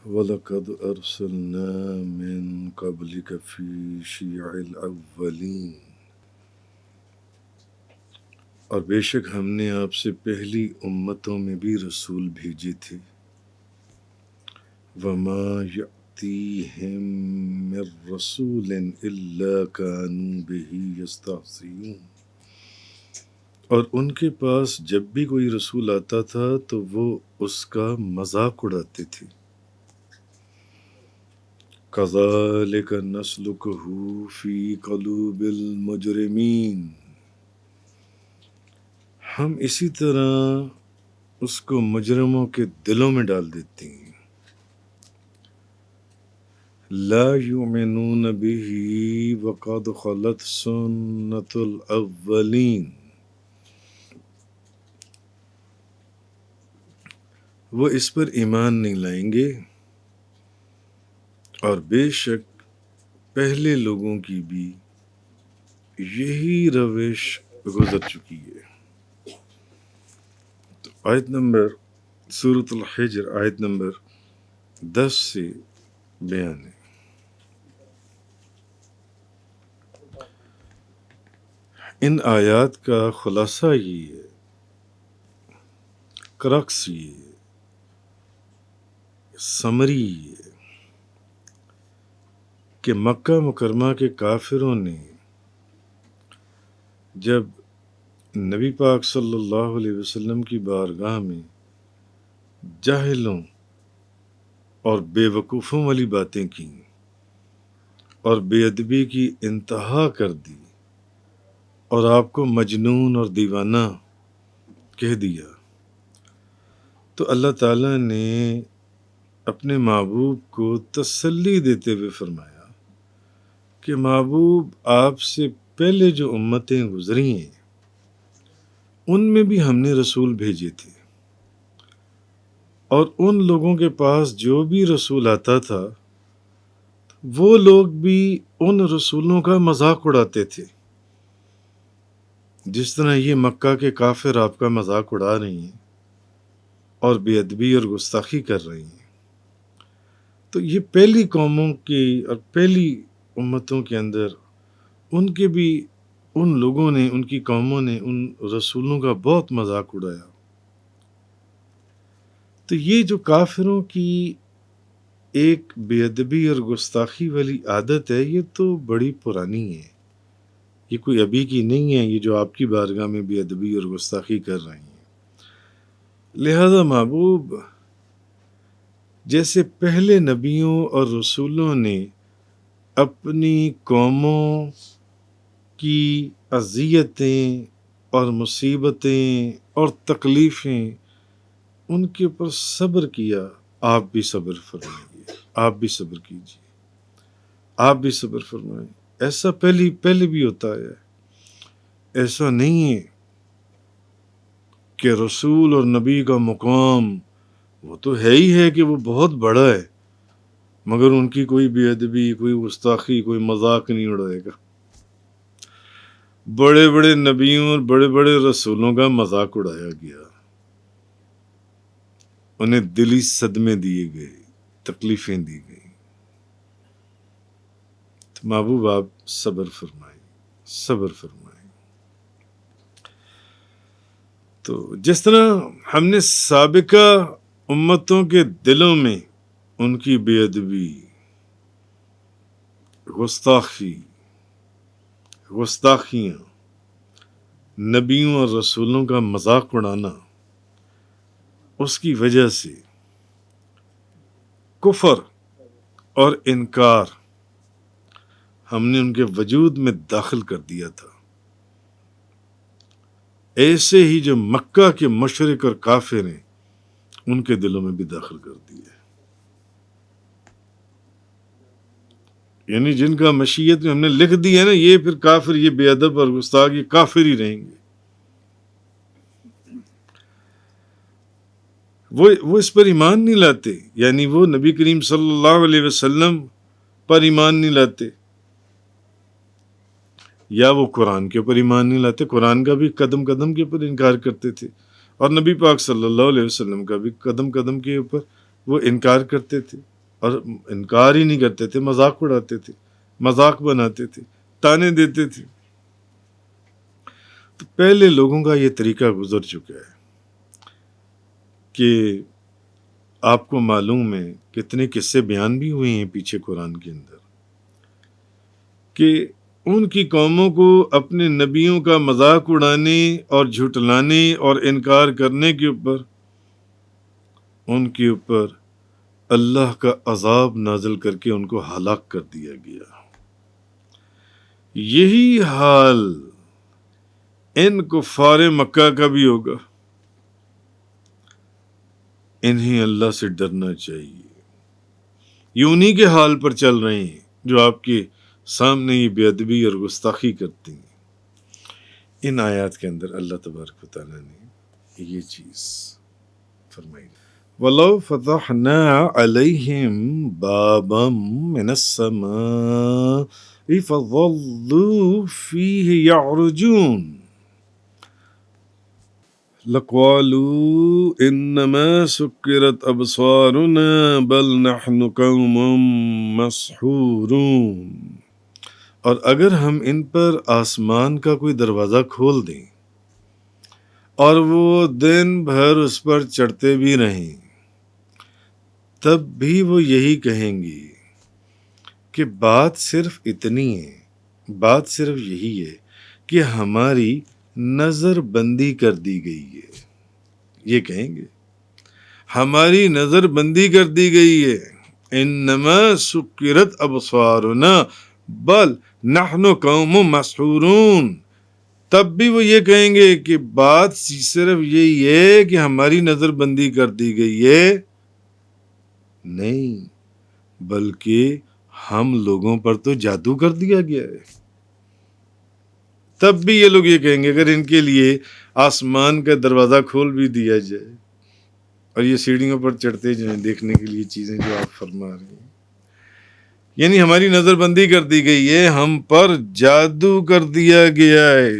وَلَقَدْ أَرْسَلْنَا مِن قَبْلِكَ فِي شِيَعِ الْأَوَّلِينَ، اور بے شک ہم نے آپ سے پہلی امتوں میں بھی رسول بھیجے تھے۔ وَمَا يَأْتِيهِم مِّن رَّسُولٍ إِلَّا كَانُوا بِهِ يَسْتَهْزِئُونَ، اور ان کے پاس جب بھی کوئی رسول آتا تھا تو وہ اس کا مذاق اڑاتے تھے۔ كَذَلِكَ نَسْلُكُهُ فِي قُلُوبِ الْمُجْرِمِينَ، ہم اسی طرح اس کو مجرموں کے دلوں میں ڈال دیتے ہیں۔ لا يؤمنون به وقد خلت سنة الأولين، وہ اس پر ایمان نہیں لائیں گے اور بے شک پہلے لوگوں کی بھی یہی روش گزر چکی ہے۔ تو آیت نمبر سورۃ الحجر آیت نمبر 10 سے بیان ہے۔ ان آیات کا خلاصہ یہ ہے، کرکس یہ ہے، سمری یہ ہے کہ مکہ مکرمہ کے کافروں نے جب نبی پاک صلی اللہ علیہ وسلم کی بارگاہ میں جاہلوں اور بے وقوفوں والی باتیں کیں اور بے ادبی کی انتہا کر دی اور آپ کو مجنون اور دیوانہ کہہ دیا، تو اللہ تعالیٰ نے اپنے محبوب کو تسلی دیتے ہوئے فرمایا کہ محبوب، آپ سے پہلے جو امتیں گزری ہیں ان میں بھی ہم نے رسول بھیجے تھے، اور ان لوگوں کے پاس جو بھی رسول آتا تھا وہ لوگ بھی ان رسولوں کا مذاق اڑاتے تھے، جس طرح یہ مکہ کے کافر آپ کا مذاق اڑا رہے ہیں اور بے ادبی اور گستاخی کر رہے ہیں۔ تو یہ پہلی قوموں کی اور پہلی امتوں کے اندر ان کے بھی ان لوگوں نے، ان کی قوموں نے ان رسولوں کا بہت مذاق اڑایا۔ تو یہ جو کافروں کی ایک بے ادبی اور گستاخی والی عادت ہے، یہ تو بڑی پرانی ہے، یہ کوئی ابھی کی نہیں ہے، یہ جو آپ کی بارگاہ میں بے ادبی اور گستاخی کر رہے ہیں۔ لہذا محبوب، جیسے پہلے نبیوں اور رسولوں نے اپنی قوموں کی اذیتیں اور مصیبتیں اور تکلیفیں ان کے اوپر صبر کیا، آپ بھی صبر فرمائیے، آپ بھی صبر کیجیے، آپ بھی صبر فرمائیں۔ ایسا پہلے بھی ہوتا ہے، ایسا نہیں ہے کہ رسول اور نبی کا مقام وہ تو ہے ہی ہے کہ وہ بہت بڑا ہے، مگر ان کی کوئی بے ادبی، کوئی گستاخی، کوئی مذاق نہیں اڑائے گا۔ بڑے بڑے نبیوں اور بڑے بڑے رسولوں کا مذاق اڑایا گیا، انہیں دلی صدمے دیے گئے، تکلیفیں دی گئیں۔ تو محبوب، آپ صبر فرمائیں، صبر فرمائیں۔ تو جس طرح ہم نے سابقہ امتوں کے دلوں میں ان کی بے ادبی، گستاخیاں، نبیوں اور رسولوں کا مذاق اڑانا، اس کی وجہ سے کفر اور انکار ہم نے ان کے وجود میں داخل کر دیا تھا، ایسے ہی جو مکہ کے مشرک اور کافر ہیں ان کے دلوں میں بھی داخل کر دیا ہے۔ یعنی جن کا مشیت میں ہم نے لکھ دی ہے نا، یہ پھر کافر، یہ بے ادب اور گستاخ، یہ کافر ہی رہیں گے۔ وہ اس پر ایمان نہیں لاتے، یعنی وہ نبی کریم صلی اللہ علیہ وسلم پر ایمان نہیں لاتے، یا وہ قرآن کے اوپر ایمان نہیں لاتے، قرآن کا بھی قدم قدم کے اوپر انکار کرتے تھے، اور نبی پاک صلی اللہ علیہ وسلم کا بھی قدم قدم کے اوپر وہ انکار کرتے تھے۔ اور انکار ہی نہیں کرتے تھے، مذاق اڑاتے تھے، مذاق بناتے تھے، تانے دیتے تھے۔ تو پہلے لوگوں کا یہ طریقہ گزر چکا ہے کہ آپ کو معلوم ہے کتنے قصے بیان بھی ہوئے ہیں پیچھے قرآن کے اندر کہ ان کی قوموں کو اپنے نبیوں کا مذاق اڑانے اور جھٹلانے اور انکار کرنے کے اوپر ان کے اوپر اللہ کا عذاب نازل کر کے ان کو ہلاک کر دیا گیا۔ یہی حال ان کفار مکہ کا بھی ہوگا۔ انہیں اللہ سے ڈرنا چاہیے۔ یہ انہی کے حال پر چل رہے ہیں جو آپ کے سامنے یہ بے ادبی اور گستاخی کرتے ہیں۔ ان آیات کے اندر اللہ تبارک و تعالیٰ نے یہ چیز فرمائی۔ وَلَوْ فَتَحْنَا عَلَيْهِمْ بَابًا مِنَ السَّمَاءِ فَظَلُّوا فِيهِ يَعْرُجُونَ لَقَالُوا إِنَّمَا سُكِّرَتْ أَبْصَارُنَا بَلْ نَحْنُ قَوْمٌ مَسْحُورُونَ۔ اور اگر ہم ان پر آسمان کا کوئی دروازہ کھول دیں اور وہ دن بھر اس پر چڑھتے بھی رہیں، تب بھی وہ یہی کہیں گے کہ بات صرف اتنی ہے، بات صرف یہی ہے کہ ہماری نظر بندی کر دی گئی ہے۔ یہ کہیں گے ہماری نظر بندی کر دی گئی ہے۔ انما سکرت ابصارنا بل نحن قوم مسحورون۔ تب بھی وہ یہ کہیں گے کہ بات صرف یہی ہے کہ ہماری نظر بندی کر دی گئی ہے، نہیں بلکہ ہم لوگوں پر تو جادو کر دیا گیا ہے۔ تب بھی یہ لوگ یہ کہیں گے اگر ان کے لیے آسمان کا دروازہ کھول بھی دیا جائے اور یہ سیڑھیوں پر چڑھتے جائیں دیکھنے کے لیے چیزیں جو آپ فرما رہے ہیں، یعنی ہماری نظر بندی کر دی گئی ہے، ہم پر جادو کر دیا گیا ہے،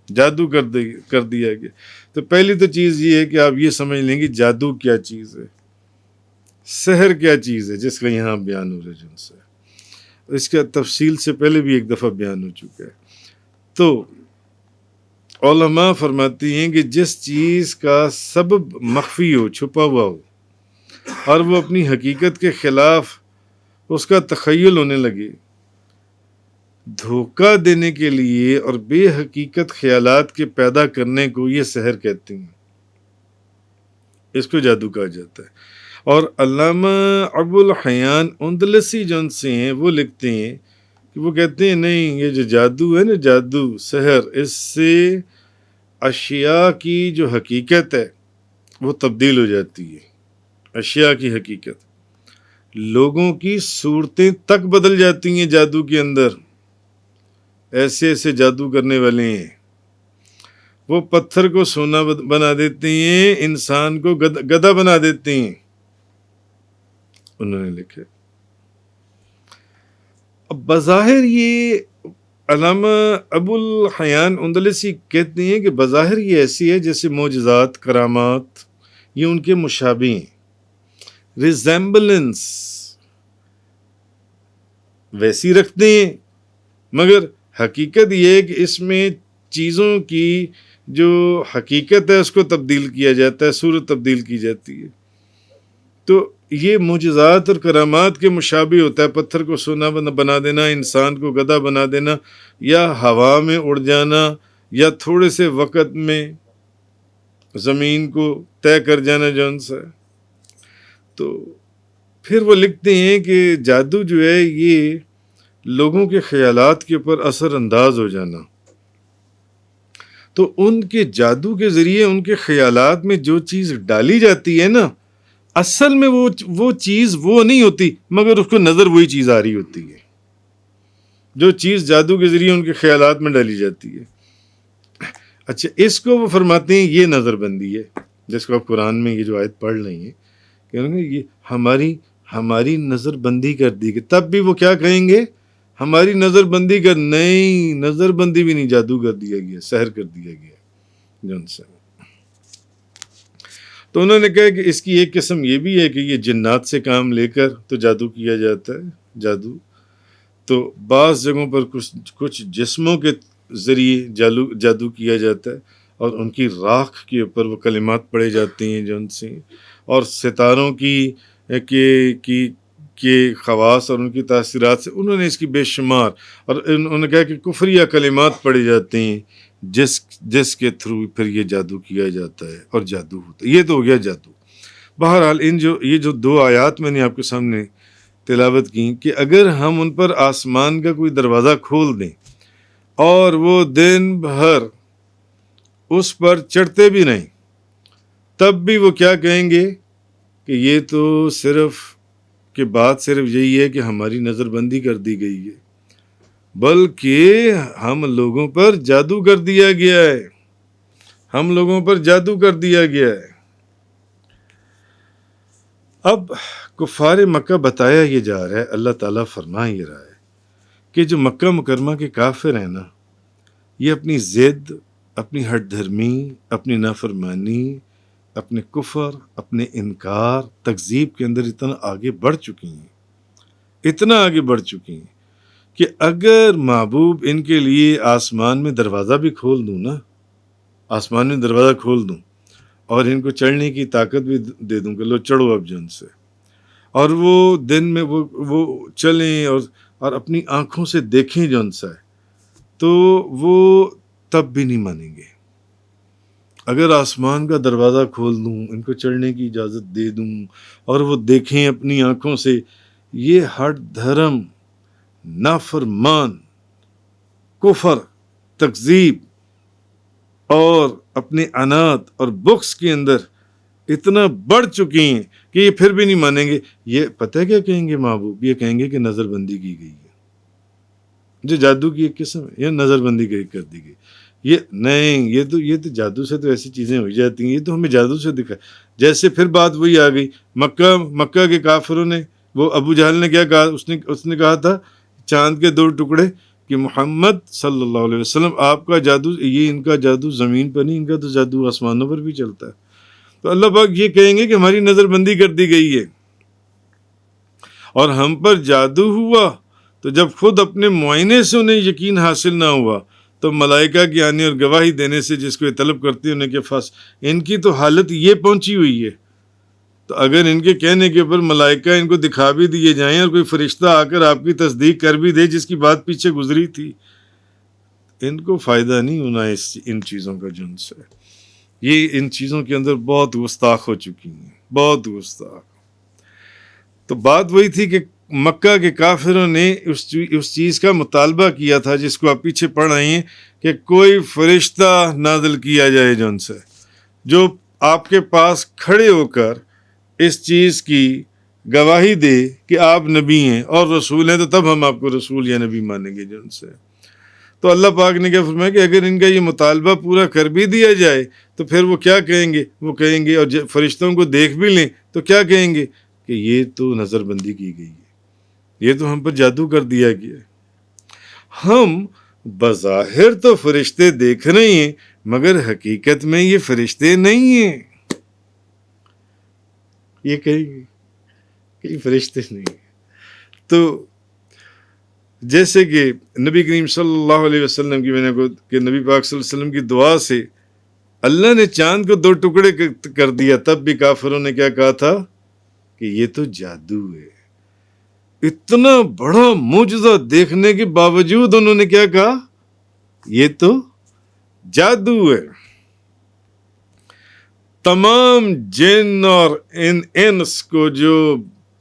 جادو کر دیا گیا۔ تو پہلی تو چیز یہ ہے کہ آپ یہ سمجھ لیں کہ جادو کیا چیز ہے، سحر کیا چیز ہے جس کا یہاں بیان ہو رہا ہے جن سے اس کا تفصیل سے پہلے بھی ایک دفعہ بیان ہو چکا ہے۔ تو علماء فرماتی ہیں کہ جس چیز کا سبب مخفی ہو، چھپا ہوا ہو، اور وہ اپنی حقیقت کے خلاف اس کا تخیل ہونے لگے، دھوکہ دینے کے لیے اور بے حقیقت خیالات کے پیدا کرنے کو یہ سحر کہتے ہیں، اس کو جادو کہا جاتا ہے۔ اور علامہ ابو الحیان اندلسی جن سے ہیں وہ لکھتے ہیں کہ وہ کہتے ہیں نہیں، یہ جو جادو ہے نا، جادو سحر، اس سے اشیاء کی جو حقیقت ہے وہ تبدیل ہو جاتی ہے۔ اشیاء کی حقیقت، لوگوں کی صورتیں تک بدل جاتی ہیں جادو کے اندر۔ ایسے ایسے جادو کرنے والے ہیں، وہ پتھر کو سونا بنا دیتے ہیں، انسان کو گدھا بنا دیتے ہیں، انہوں نے لکھے۔ اب بظاہر یہ علامہ ابو الحیان اندلسی کہتے ہیں کہ بظاہر یہ ایسی ہے جیسے معجزات، کرامات، یہ ان کے مشابہ ہیں، ریزیمبلنس ویسی رکھتے ہیں، مگر حقیقت یہ ہے کہ اس میں چیزوں کی جو حقیقت ہے اس کو تبدیل کیا جاتا ہے، صورت تبدیل کی جاتی ہے۔ تو یہ معجزات اور کرامات کے مشابہ ہوتا ہے، پتھر کو سونا بنا دینا، انسان کو گدھا بنا دینا، یا ہوا میں اڑ جانا، یا تھوڑے سے وقت میں زمین کو طے کر جانا جون سا۔ تو پھر وہ لکھتے ہیں کہ جادو جو ہے یہ لوگوں کے خیالات کے اوپر اثر انداز ہو جانا۔ تو ان کے جادو کے ذریعے ان کے خیالات میں جو چیز ڈالی جاتی ہے نا، اصل میں وہ چیز وہ نہیں ہوتی، مگر اس کو نظر وہی چیز آ رہی ہوتی ہے جو چیز جادو کے ذریعے ان کے خیالات میں ڈالی جاتی ہے۔ اچھا، اس کو وہ فرماتے ہیں یہ نظر بندی ہے، جس کو آپ قرآن میں یہ جو آیت پڑھ رہی ہیں کہ یہ ہماری نظر بندی کر دی گئی۔ تب بھی وہ کیا کہیں گے؟ ہماری نظر بندی کر، نہیں، نظر بندی بھی نہیں، جادو کر دیا گیا، سحر کر دیا گیا جن سے۔ تو انہوں نے کہا کہ اس کی ایک قسم یہ بھی ہے کہ یہ جنات سے کام لے کر تو جادو کیا جاتا ہے، جادو تو بعض جگہوں پر کچھ جسموں کے ذریعے جادو کیا جاتا ہے، اور ان کی راکھ کے اوپر وہ کلمات پڑھے جاتے ہیں جو ان سے، اور ستاروں کی خواص اور ان کی تاثیرات سے انہوں نے اس کی بے شمار، اور انہوں نے کہا کہ کفریہ کلمات پڑھے جاتے ہیں جس کے تھرو پھر یہ جادو کیا جاتا ہے اور جادو ہوتا ہے۔ یہ تو ہو گیا جادو۔ بہرحال یہ جو 2 آیات میں نے آپ کے سامنے تلاوت کی کہ اگر ہم ان پر آسمان کا کوئی دروازہ کھول دیں اور وہ دن بھر اس پر چڑھتے بھی نہیں، تب بھی وہ کیا کہیں گے کہ یہ تو بات صرف یہی ہے کہ ہماری نظر بندی کر دی گئی ہے، بلکہ ہم لوگوں پر جادو کر دیا گیا ہے، ہم لوگوں پر جادو کر دیا گیا ہے۔ اب کفار مکہ بتایا یہ جا رہا ہے، اللہ تعالیٰ فرما یہ رہا ہے کہ جو مکہ مکرمہ کے کافر ہیں نا، یہ اپنی ضد، اپنی ہٹ دھرمی، اپنی نافرمانی، اپنے کفر، اپنے انکار، تکذیب کے اندر اتنا آگے بڑھ چکی ہیں کہ اگر محبوب ان کے لیے آسمان میں دروازہ بھی کھول دوں اور ان کو چڑھنے کی طاقت بھی دے دوں کہ لو چڑھو اب جن سے، اور وہ دن میں وہ چلیں اور اپنی آنکھوں سے دیکھیں جن سے، تو وہ تب بھی نہیں مانیں گے۔ اگر آسمان کا دروازہ کھول دوں، ان کو چڑھنے کی اجازت دے دوں اور وہ دیکھیں اپنی آنکھوں سے، یہ ہٹ دھرم، نافرمان، کفر، تکذیب اور اپنے عناد اور بغض کے اندر اتنا بڑھ چکی ہیں کہ یہ پھر بھی نہیں مانیں گے۔ یہ پتہ کیا کہیں گے محبوب؟ یہ کہیں گے کہ نظر بندی کی گئی ہے، جو جادو کی ایک قسم ہے، یہ نظر بندی کر دی گئی۔ یہ تو جادو سے تو ایسی چیزیں ہو جاتی ہیں، یہ تو ہمیں جادو سے دکھا۔ جیسے پھر بات وہی آ گئی، مکہ کے کافروں نے، وہ ابو جہل نے کیا کہا؟ اس نے کہا تھا چاند کے 2 ٹکڑے کہ محمد صلی اللہ علیہ وسلم آپ کا جادو، یہ ان کا جادو زمین پر نہیں، ان کا تو جادو آسمانوں پر بھی چلتا ہے۔ تو اللہ پاک یہ کہیں گے کہ ہماری نظر بندی کر دی گئی ہے، اور ہم پر جادو ہوا تو جب خود اپنے معائنے سے انہیں یقین حاصل نہ ہوا تو ملائکہ کی آنے اور گواہی دینے سے جس کو یہ طلب کرتے ہیں انہیں کے پاس، ان کی تو حالت یہ پہنچی ہوئی ہے۔ تو اگر ان کے کہنے کے اوپر ملائکہ ان کو دکھا بھی دیے جائیں اور کوئی فرشتہ آ کر آپ کی تصدیق کر بھی دے جس کی بات پیچھے گزری تھی، ان کو فائدہ نہیں ہونا ان چیزوں کا جن سے۔ یہ ان چیزوں کے اندر بہت گستاخ ہو چکی ہیں، بہت گستاخ۔ تو بات وہی تھی کہ مکہ کے کافروں نے اس چیز کا مطالبہ کیا تھا جس کو آپ پیچھے پڑھ رہے ہیں کہ کوئی فرشتہ نازل کیا جائے جن سے، جو آپ کے پاس کھڑے ہو کر اس چیز کی گواہی دے کہ آپ نبی ہیں اور رسول ہیں، تو تب ہم آپ کو رسول یا نبی مانیں گے جن سے۔ تو اللہ پاک نے کیا فرمایا کہ اگر ان کا یہ مطالبہ پورا کر بھی دیا جائے تو پھر وہ کیا کہیں گے؟ وہ کہیں گے، اور فرشتوں کو دیکھ بھی لیں تو کیا کہیں گے کہ یہ تو نظر بندی کی گئی ہے، یہ تو ہم پر جادو کر دیا گیا ہے۔ ہم بظاہر تو فرشتے دیکھ رہے ہیں مگر حقیقت میں یہ فرشتے نہیں ہیں، یہ کہیں گے کہ یہ فرشتے نہیں ہیں۔ تو جیسے کہ نبی کریم صلی اللہ علیہ وسلم کی، میں نے کہا کہ نبی پاک صلی اللہ علیہ وسلم کی دعا سے اللہ نے چاند کو 2 ٹکڑے کر دیا، تب بھی کافروں نے کیا کہا تھا کہ یہ تو جادو ہے۔ اتنا بڑا معجزہ دیکھنے کے باوجود انہوں نے کیا کہا؟ یہ تو جادو ہے۔ تمام جن اور انس کو جو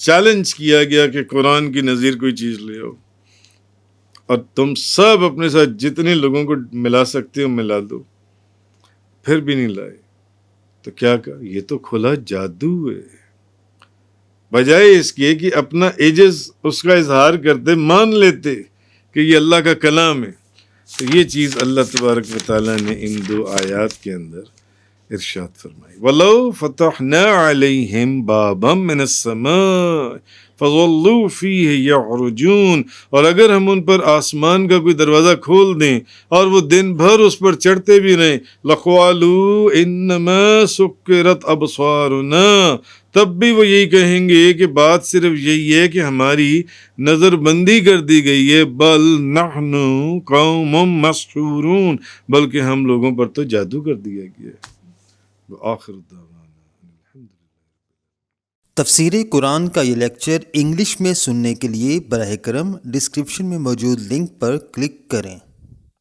چیلنج کیا گیا کہ قرآن کی نظیر کوئی چیز لے آؤ، اور تم سب اپنے ساتھ جتنے لوگوں کو ملا سکتے ہو ملا دو، پھر بھی نہیں لائے، تو کیا کہا؟ یہ تو کھلا جادو ہے۔ بجائے اس کے کہ اپنا عجز اس کا اظہار کرتے، مان لیتے کہ یہ اللہ کا کلام ہے، تو یہ چیز اللہ تبارک و تعالیٰ نے ان 2 آیات کے اندر ارشاد فرمائی وَلَوْ فَتَحْنَا عَلَيْهِمْ بَابًا مِّنَ السَّمَاءِ فَظَلُّوا فِيهِ يَعْرُجُونَ، اور اگر ہم ان پر آسمان کا کوئی دروازہ کھول دیں اور وہ دن بھر اس پر چڑھتے بھی رہیں، لَقَالُوا إِنَّمَا سُكِّرَتْ أَبْصَارُنَا، تب بھی وہ یہی کہیں گے کہ بات صرف یہی ہے کہ ہماری نظر بندی کر دی گئی ہے، بل نحن قوم مسحورون، بلکہ ہم لوگوں پر تو جادو کر دیا گیا ہے۔ وآخر الدعوانا تفسیر قرآن کا یہ لیکچر انگلش میں سننے کے لیے براہ کرم ڈسکرپشن میں موجود لنک پر کلک کریں۔